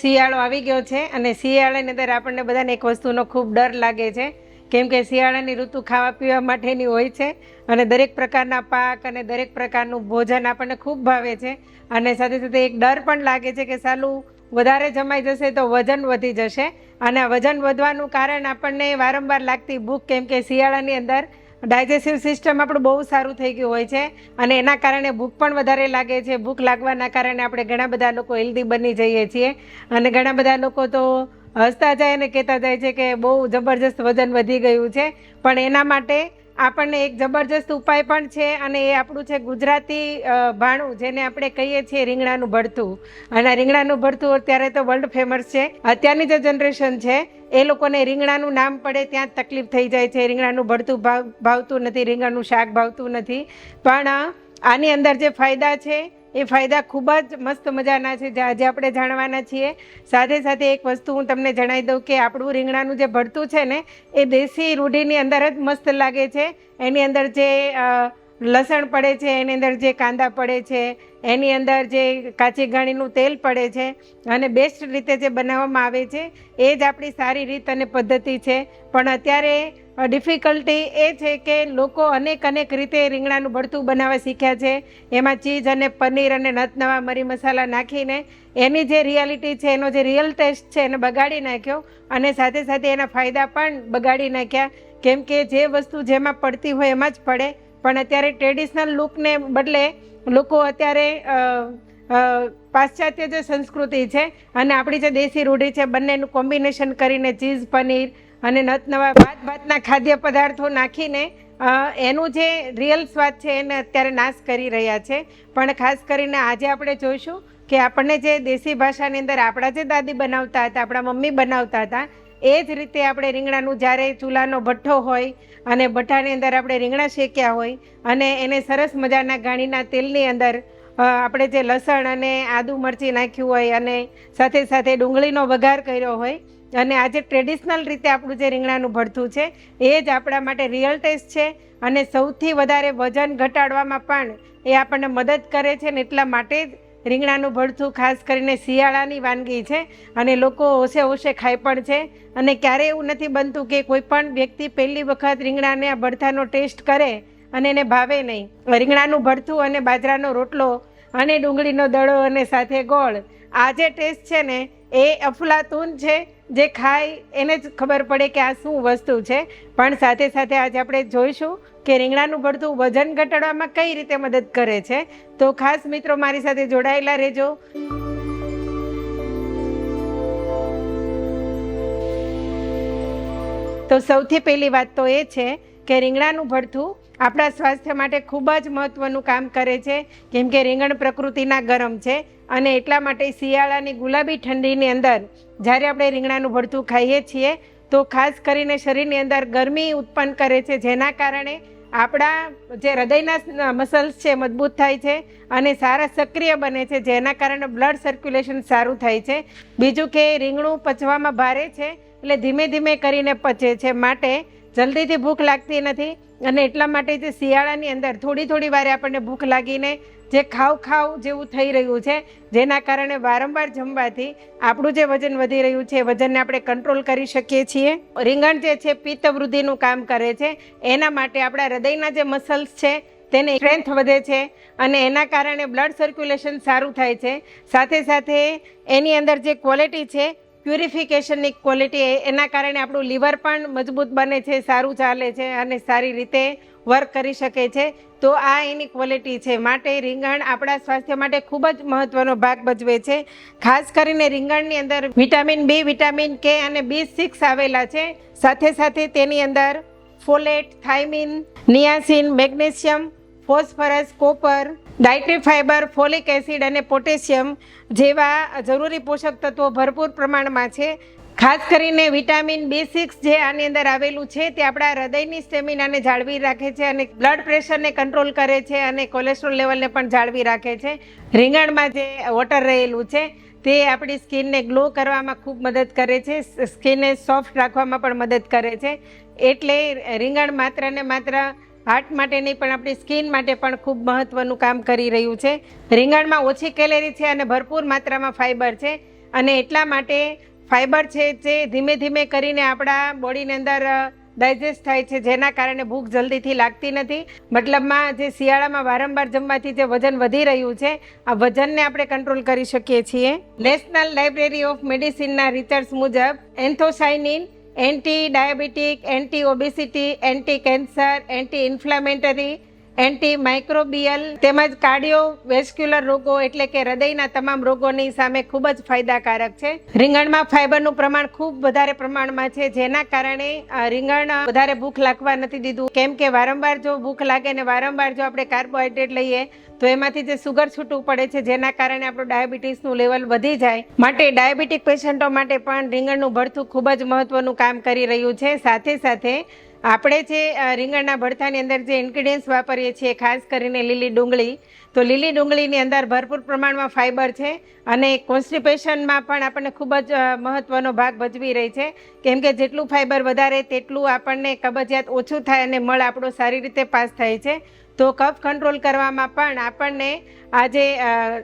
શિયાળો આવી ગયો છે અને શિયાળાની અંદર આપણને બધાને એક વસ્તુનો ખૂબ ડર લાગે છે, કેમ કે શિયાળાની ઋતુ ખાવા પીવા માટેની હોય છે અને દરેક પ્રકારના પાક અને દરેક પ્રકારનું ભોજન આપણને ખૂબ ભાવે છે. અને સાથે સાથે એક ડર પણ લાગે છે કે સાલું વધારે જમાઈ જશે તો વજન વધી જશે. અને આ વજન વધવાનું કારણ આપણને વારંવાર લાગતી ભૂખ, કેમ કે શિયાળાની અંદર ડાયજેસ્ટિવ સિસ્ટમ આપણું બહુ સારું થઈ ગયું હોય છે અને એના કારણે ભૂખ પણ વધારે લાગે છે. ભૂખ લાગવાના કારણે આપણે ઘણા બધા લોકો હેલ્ધી બની જઈએ છીએ અને ઘણા બધા લોકો તો હસતા જાય અને કહેતા જાય છે કે બહુ જબરજસ્ત વજન વધી ગયું છે. પણ એના માટે આપણને એક જબરજસ્ત ઉપાય પણ છે અને એ આપણું છે ગુજરાતી ભાણું, જેને આપણે કહીએ છીએ રીંગણાનું ભરતું. અને રીંગણાનું ભરતું અત્યારે તો વર્લ્ડ ફેમસ છે. અત્યારની જે જનરેશન છે એ લોકોને રીંગણાનું નામ પડે ત્યાં જ તકલીફ થઈ જાય છે. રીંગણાનું ભરતું ભાવતું નથી, રીંગણાનું શાક ભાવતું નથી. પણ આની અંદર જે ફાયદા છે એ ફાયદા ખૂબ જ મસ્ત મજાના છે, જે આજે આપણે જાણવાના છીએ. સાથે સાથે એક વસ્તુ હું તમને જણાવી દઉં કે આપણું રીંગણાનું જે ભરતું છે ને એ દેશી રૂઢીની અંદર જ મસ્ત લાગે છે. એની અંદર જે લસણ પડે છે, એની અંદર જે કાંદા પડે છે, એની અંદર જે કાચી ઘાણીનું તેલ પડે છે અને બેસ્ટ રીતે જે બનાવવામાં આવે છે એ જ આપણી સારી રીત અને પદ્ધતિ છે. પણ અત્યારે ડિફિકલ્ટી એ છે કે લોકો અનેક રીતે રીંગણાનું ભરતું બનાવવા શીખ્યા છે. એમાં ચીઝ અને પનીર અને નવા મરી મસાલા નાખીને એની જે રિયાલિટી છે, એનો જે રિયલ ટેસ્ટ છે એને બગાડી નાખ્યો અને સાથે સાથે એના ફાયદા પણ બગાડી નાખ્યા. કેમ કે જે વસ્તુ જેમાં પડતી હોય એમાં જ પડે. પણ અત્યારે ટ્રેડિશનલ લુકને બદલે લોકો અત્યારે પાશ્ચાત્ય જે સંસ્કૃતિ છે અને આપણી જે દેશી રૂઢી છે બંનેનું કોમ્બિનેશન કરીને ચીઝ, પનીર અને નવા ભાતના ખાદ્ય પદાર્થો નાખીને એનું જે રિયલ સ્વાદ છે એને અત્યારે નાશ કરી રહ્યા છે. પણ ખાસ કરીને આજે આપણે જોઈશું કે આપણને જે દેશી ભાષાની અંદર આપણા જે દાદી બનાવતા હતા, આપણા મમ્મી બનાવતા હતા, એ જ રીતે આપણે રીંગણાનું જ્યારે ચૂલાનો ભઠ્ઠો હોય અને ભઠ્ઠાની અંદર આપણે રીંગણા શેક્યા હોય અને એને સરસ મજાના ઘાણીના તેલની અંદર આપણે જે લસણ અને આદુ મરચી નાખ્યું હોય અને સાથે સાથે ડુંગળીનો વઘાર કર્યો હોય અને આજે ટ્રેડિશનલ રીતે આપણું જે રીંગણાનું ભરતું છે એ જ આપણા માટે રિયલ ટેસ્ટ છે. અને સૌથી વધારે વજન ઘટાડવામાં પણ એ આપણને મદદ કરે છે ને એટલા માટે જ રીંગણાનું ભરતું ખાસ કરીને શિયાળાની વાનગી છે અને લોકો હોશે હોશે ખાય પણ છે. અને ક્યારેય એવું નથી બનતું કે કોઈ પણ વ્યક્તિ પહેલી વખત રીંગણાને આ ભરતાનો ટેસ્ટ કરે અને એને ભાવે નહીં. રીંગણાનું ભરતું અને બાજરાનો રોટલો અને ડુંગળીનો દડો અને સાથે ગોળ, આ જે ટેસ્ટ છે ને એ અફલાતુન છે. જે ખાય એને જ ખબર પડે કે આ શું વસ્તુ છે. પણ સાથે સાથે આજે આપણે જોઈશું કે રીંગણાનું ભરતું વજન ઘટાડવામાં કઈ રીતે મદદ કરે છે. તો ખાસ મિત્રો મારી સાથે જોડાયેલા રહેજો. તો સૌથી પહેલી વાત તો એ છે કે રીંગણાનું ભરતું આપણા સ્વાસ્થ્ય માટે ખૂબ જ મહત્ત્વનું કામ કરે છે. કેમ કે રીંગણ પ્રકૃતિના ગરમ છે અને એટલા માટે શિયાળાની ગુલાબી ઠંડીની અંદર જ્યારે આપણે રીંગણાનું ભરતું ખાઈએ છીએ તો ખાસ કરીને શરીરની અંદર ગરમી ઉત્પન્ન કરે છે, જેના કારણે આપણા જે હૃદયના મસલ્સ છે મજબૂત થાય છે અને સારા સક્રિય બને છે, જેના કારણે બ્લડ સર્ક્યુલેશન સારું થાય છે. બીજું કે રીંગણું પચવામાં ભારે છે એટલે ધીમે ધીમે કરીને પચે છે, માટે જલ્દીથી ભૂખ લાગતી નથી. અને એટલા માટે જે શિયાળાની અંદર થોડી વારે આપણને ભૂખ લાગીને જે ખાવ જેવું થઈ રહ્યું છે, જેના કારણે વારંવાર જમવાથી આપણું જે વજન વધી રહ્યું છે વજનને આપણે કંટ્રોલ કરી શકીએ છીએ. રીંગણ જે છે પિત્ત વૃદ્ધિનું કામ કરે છે. એના માટે આપણા હૃદયના જે મસલ્સ છે તેને સ્ટ્રેન્થ વધે છે અને એના કારણે બ્લડ સર્ક્યુલેશન સારું થાય છે. સાથે સાથે એની અંદર જે ક્વોલિટી છે પ્યુરિફિકેશનની ક્વોલિટી, એના કારણે આપણું લીવર પણ મજબૂત બને છે, સારું ચાલે છે અને સારી રીતે વર્ક કરી શકે છે. તો આ એની ક્વોલિટી છે. માટે રીંગણ આપણા સ્વાસ્થ્ય માટે ખૂબ જ મહત્ત્વનો ભાગ ભજવે છે. ખાસ કરીને રીંગણની અંદર વિટામિન બી, વિટામિન કે અને B6 આવેલા છે. સાથે સાથે તેની અંદર folate, thiamine, નિયાસિન, magnesium, phosphorus, copper, dietary fibre, folic acid અને પોટેશિયમ જેવા જરૂરી પોષક તત્વો ભરપૂર પ્રમાણમાં છે. ખાસ કરીને વિટામિન B6 જે આની અંદર આવેલું છે તે આપણા હૃદયની સ્ટેમિનાને જાળવી રાખે છે અને બ્લડ પ્રેશરને કંટ્રોલ કરે છે અને કોલેસ્ટ્રોલ લેવલને પણ જાળવી રાખે છે. રીંગણમાં જે વોટર રહેલું છે તે આપણી સ્કિનને ગ્લો કરવામાં ખૂબ મદદ કરે છે, સ્કિનને સોફ્ટ રાખવામાં પણ મદદ કરે છે. એટલે રીંગણ માત્ર ને માત્ર હાર્ટ માટે નહીં પણ આપણી સ્કિન માટે પણ ખૂબ મહત્ત્વનું કામ કરી રહ્યું છે. રીંગણમાં ઓછી કેલેરી છે અને ભરપૂર માત્રામાં ફાઇબર છે. અને એટલા માટે ફાઈબર છે જે ધીમે ધીમે કરીને આપણા બોડીની અંદર ડાયજેસ્ટ થાય છે, જેના કારણે ભૂખ જલ્દીથી લાગતી નથી. મતલબમાં જે શિયાળામાં વારંવાર જમવાથી જે વજન વધી રહ્યું છે, આ વજનને આપણે કંટ્રોલ કરી શકીએ છીએ. નેશનલ લાઇબ્રેરી ઓફ મેડિસિનના રિસર્ચ મુજબ anthocyanin anti diabetic, anti obesity, anti cancer, anti inflammatory, anti microbial તેમજ કાર્ડિયોવેસ્ક્યુલર રોગો એટલે કે હૃદયના તમામ રોગોની સામે ખૂબ જ ફાયદાકારક છે. રીંગણમાં ફાઈબરનું પ્રમાણ ખૂબ વધારે પ્રમાણમાં છે, જેના કારણે રીંગણ વધારે ભૂખ લાગવા નથી દીધું. કેમ કે વારંવાર જો ભૂખ લાગે ને વારંવાર જો આપણે કાર્બોહાઈડ્રેટ લઈએ તો એમાંથી જે સુગર છૂટવું પડે છે, જેના કારણે આપણું ડાયાબિટીસનું લેવલ વધી જાય. માટે ડાયાબિટીક પેશન્ટો માટે પણ રીંગણનું ભરથું ખૂબ જ મહત્વનું કામ કરી રહ્યું છે. સાથે સાથે આપણે જે રીંગણના ભરથાની અંદર જે ઇન્ગ્રીડિયન્ટ્સ વાપરીએ છીએ, ખાસ કરીને લીલી ડુંગળી, તો લીલી ડુંગળીની અંદર ભરપૂર પ્રમાણમાં ફાઈબર છે અને કોન્સ્ટિપેશનમાં પણ આપણને ખૂબ જ મહત્વનો ભાગ ભજવી રહી છે. કેમ કે જેટલું ફાઈબર વધારે તેટલું આપણને કબજિયાત ઓછું થાય અને મળ આપણો સારી રીતે પાસ થાય છે. તો કફ કંટ્રોલ કરવામાં પણ આપણને આ જે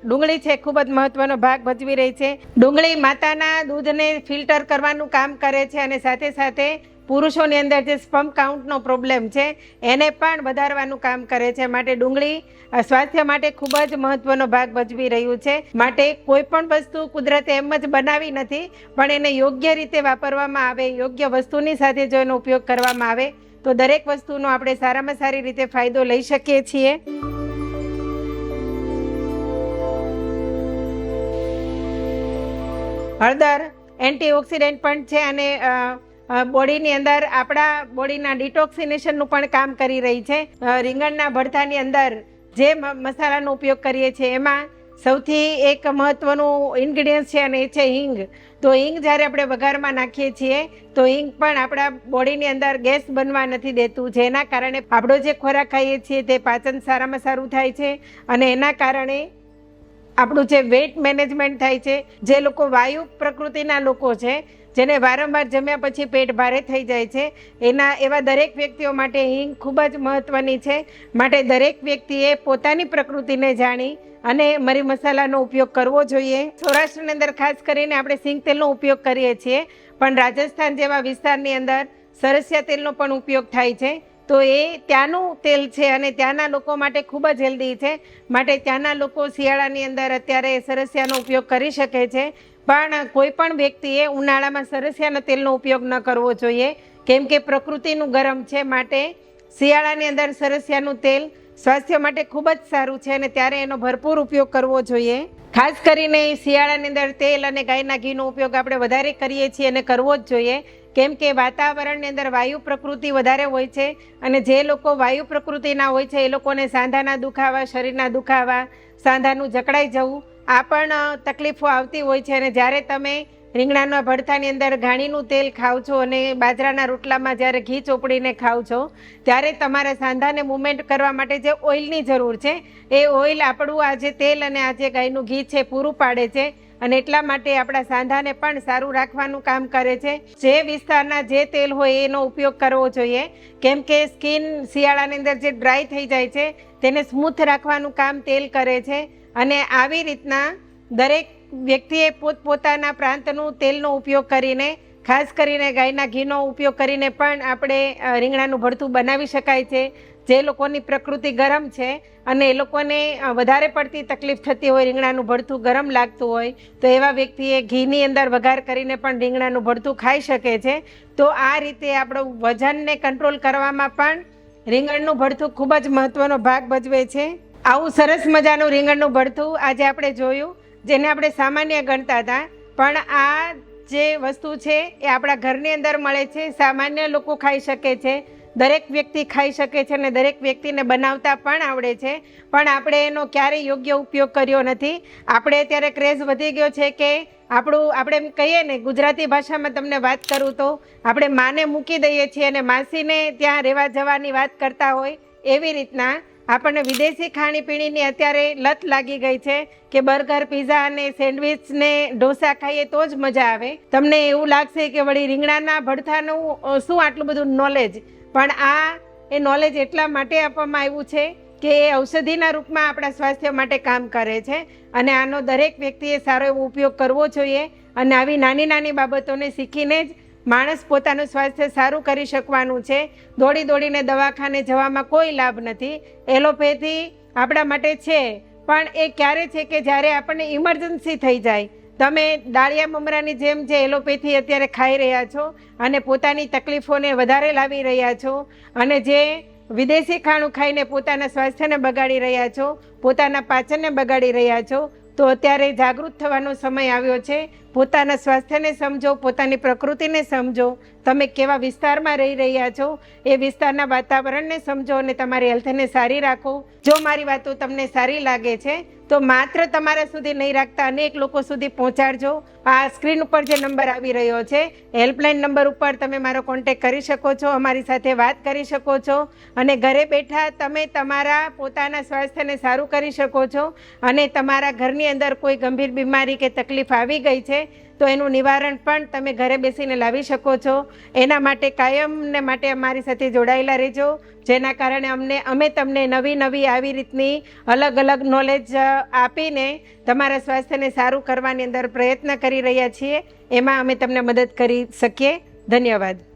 ડુંગળી છે ખૂબ જ મહત્વનો ભાગ ભજવી રહી છે. ડુંગળી માતાના દૂધને ફિલ્ટર કરવાનું કામ કરે છે અને સાથે સાથે પુરુષોની અંદર જે સ્પર્મ કાઉન્ટનો પ્રોબ્લેમ છે એને પણ વધારવાનું કામ કરે છે. માટે ડુંગળી સ્વાસ્થ્ય માટે ખૂબ જ મહત્વનો ભાગ ભજવી રહ્યું છે. માટે કોઈ પણ વસ્તુ કુદરતે એમ જ બનાવી નથી, પણ એને યોગ્ય રીતે વાપરવામાં આવે, યોગ્ય વસ્તુની સાથે જો એનો ઉપયોગ કરવામાં આવે તો દરેક વસ્તુનો આપણે સારામાં સારી રીતે ફાયદો લઈ શકીએ છીએ. હળદર એન્ટીઓક્સિડન્ટ પણ છે અને બોડીની અંદર આપણા બોડીના ડિટોક્સિનેશનનું પણ કામ કરી રહી છે. રીંગણના ભરથાની અંદર જે મસાલાનો ઉપયોગ કરીએ છીએ એમાં સૌથી એક મહત્વનું ઇન્ગ્રીડિયન્ટ છે અને એ છે હિંગ. તો હિંગ જ્યારે આપણે વઘારમાં નાખીએ છીએ તો હિંગ પણ આપણા બોડીની અંદર ગેસ બનવા નથી દેતું, જેના કારણે આપણો જે ખોરાક ખાઈએ છીએ તે પાચન સારામાં સારું થાય છે અને એના કારણે આપણું જે વેટ મેનેજમેન્ટ થાય છે. જે લોકો વાયુ પ્રકૃતિના લોકો છે, જેને વારંવાર જમ્યા પછી પેટ ભારે થઈ જાય છે, એવા દરેક વ્યક્તિઓ માટે હિંગ ખૂબ જ મહત્વની છે. માટે દરેક વ્યક્તિએ પોતાની પ્રકૃતિને જાણી અને મરી મસાલાનો ઉપયોગ કરવો જોઈએ. સૌરાષ્ટ્રની અંદર ખાસ કરીને આપણે સિંગ તેલનો ઉપયોગ કરીએ છીએ, પણ રાજસ્થાન જેવા વિસ્તારની અંદર સરસિયા તેલનો પણ ઉપયોગ થાય છે. તો એ ત્યાંનું તેલ છે અને ત્યાંના લોકો માટે ખૂબ જ હેલ્ધી છે. માટે ત્યાંના લોકો શિયાળાની અંદર અત્યારે સરસિયાનો ઉપયોગ કરી શકે છે. પણ કોઈ પણ વ્યક્તિએ ઉનાળામાં સરસિયાના તેલનો ઉપયોગ ન કરવો જોઈએ, કેમ કે પ્રકૃતિનું ગરમ છે. માટે શિયાળાની અંદર સરસિયાનું તેલ સ્વાસ્થ્ય માટે ખૂબ જ સારું છે અને ત્યારે એનો ભરપૂર ઉપયોગ કરવો જોઈએ. ખાસ કરીને શિયાળાની અંદર તેલ અને ગાયના ઘીનો ઉપયોગ આપણે વધારે કરીએ છીએ અને કરવો જ જોઈએ, કેમ કે વાતાવરણની અંદર વાયુ પ્રકૃતિ વધારે હોય છે અને જે લોકો વાયુ પ્રકૃતિના હોય છે એ લોકોને સાંધાના દુખાવા, શરીરના દુખાવા, સાંધાનું જકડાઈ જવું આ પણ તકલીફો આવતી હોય છે. અને જ્યારે તમે રીંગણાના ભરથાની અંદર ઘાણીનું તેલ ખાવ છો અને બાજરાના રોટલામાં જ્યારે ઘી ચોપડીને ખાવ છો ત્યારે તમારા સાંધાને મૂવમેન્ટ કરવા માટે જે ઓઇલની જરૂર છે એ ઓઇલ આપણું આ જે તેલ અને આ જે ગાયનું ઘી છે પૂરું પાડે છે અને એટલા માટે આપણા સાંધાને પણ સારું રાખવાનું કામ કરે છે. જે વિસ્તારના જે તેલ હોય એનો ઉપયોગ કરવો જોઈએ, કેમ કે સ્કિન શિયાળાની અંદર જે ડ્રાય થઈ જાય છે તેને સ્મૂથ રાખવાનું કામ તેલ કરે છે. અને આવી રીતના દરેક વ્યક્તિએ પોતપોતાના પ્રાંતનું તેલનો ઉપયોગ કરીને, ખાસ કરીને ગાયના ઘીનો ઉપયોગ કરીને પણ આપણે રીંગણાનું ભરથું બનાવી શકાય છે. જે લોકોની પ્રકૃતિ ગરમ છે અને એ લોકોને વધારે પડતી તકલીફ થતી હોય, રીંગણાનું ભરથું ગરમ લાગતું હોય, તો એવા વ્યક્તિએ ઘીની અંદર વઘાર કરીને પણ રીંગણાનું ભરથું ખાઈ શકે છે. તો આ રીતે આપણું વજનને કંટ્રોલ કરવામાં પણ રીંગણનું ભરથું ખૂબ જ મહત્વનો ભાગ ભજવે છે. આવું સરસ મજાનું રીંગણનું ભરથું આજે આપણે જોયું, જેને આપણે સામાન્ય ગણતા હતા, પણ આ જે વસ્તુ છે એ આપણા ઘરની અંદર મળે છે. સામાન્ય લોકો ખાઈ શકે છે, દરેક વ્યક્તિ ખાઈ શકે છે અને દરેક વ્યક્તિને બનાવતા પણ આવડે છે. પણ આપણે એનો ક્યારેય યોગ્ય ઉપયોગ કર્યો નથી. આપણે અત્યારે ક્રેઝ વધી ગયો છે કે આપણે એમ કહીએ ને, ગુજરાતી ભાષામાં તમને વાત કરું તો આપણે માને મૂકી દઈએ છીએ અને માસીને ત્યાં રહેવા જવાની વાત કરતા હોય, એવી રીતના આપણને વિદેશી ખાણીપીણીની અત્યારે લત લાગી ગઈ છે કે બર્ગર, પીઝા અને સેન્ડવિચ ને ઢોસા ખાઈએ તો જ મજા આવે. તમને એવું લાગશે કે વળી રીંગણાના ભરથાનું શું આટલું બધું નોલેજ, પણ આ એ નોલેજ એટલા માટે આપવામાં આવ્યું છે કે એ ઔષધિના રૂપમાં આપણા સ્વાસ્થ્ય માટે કામ કરે છે અને આનો દરેક વ્યક્તિએ સારો એવો ઉપયોગ કરવો જોઈએ. અને આવી નાની નાની બાબતોને શીખીને જ માણસ પોતાનું સ્વાસ્થ્ય સારું કરી શકવાનું છે. દોડી દોડીને દવાખાને જવામાં કોઈ લાભ નથી. એલોપેથી આપણા માટે છે, પણ એ ક્યારે છે કે જ્યારે આપણને ઇમરજન્સી થઈ જાય. તમે દાળિયા મમરાની જેમ જે એલોપેથી અત્યારે ખાઈ રહ્યા છો અને પોતાની તકલીફોને વધારે લાવી રહ્યા છો, અને જે વિદેશી ખાણું ખાઈને પોતાના સ્વાસ્થ્યને બગાડી રહ્યા છો, પોતાના પાચનને બગાડી રહ્યા છો, તો અત્યારે જાગૃત થવાનો સમય આવ્યો છે. પોતાના સ્વાસ્થ્યને સમજો, પોતાની પ્રકૃતિને સમજો, તમે કેવા વિસ્તારમાં રહી રહ્યા છો એ વિસ્તારના વાતાવરણને સમજો અને તમારી હેલ્થને સારી રાખો. જો મારી વાતો તમને સારી લાગે છે તો માત્ર તમારા સુધી નહીં રાખતા અનેક લોકો સુધી પહોંચાડજો. આ સ્ક્રીન ઉપર જે નંબર આવી રહ્યો છે, હેલ્પલાઇન નંબર ઉપર તમે મારો કોન્ટેક્ટ કરી શકો છો, અમારી સાથે વાત કરી શકો છો, અને ઘરે બેઠા તમે તમારા પોતાના સ્વાસ્થ્યને સારું કરી શકો છો. અને તમારા ઘરની અંદર કોઈ ગંભીર બીમારી કે તકલીફ આવી ગઈ છે તો એનું નિવારણ પણ તમે ઘરે બેસીને લાવી શકો છો. એના માટે કાયમને માટે અમારી સાથે જોડાયેલા રહેજો, જેના કારણે અમે તમને નવી નવી આવી રીતની અલગ અલગ નોલેજ આપીને તમારા સ્વાસ્થ્યને સારું કરવાની અંદર પ્રયત્ન કરી રહ્યા છીએ. એમાં અમે તમને મદદ કરી શકીએ. ધન્યવાદ.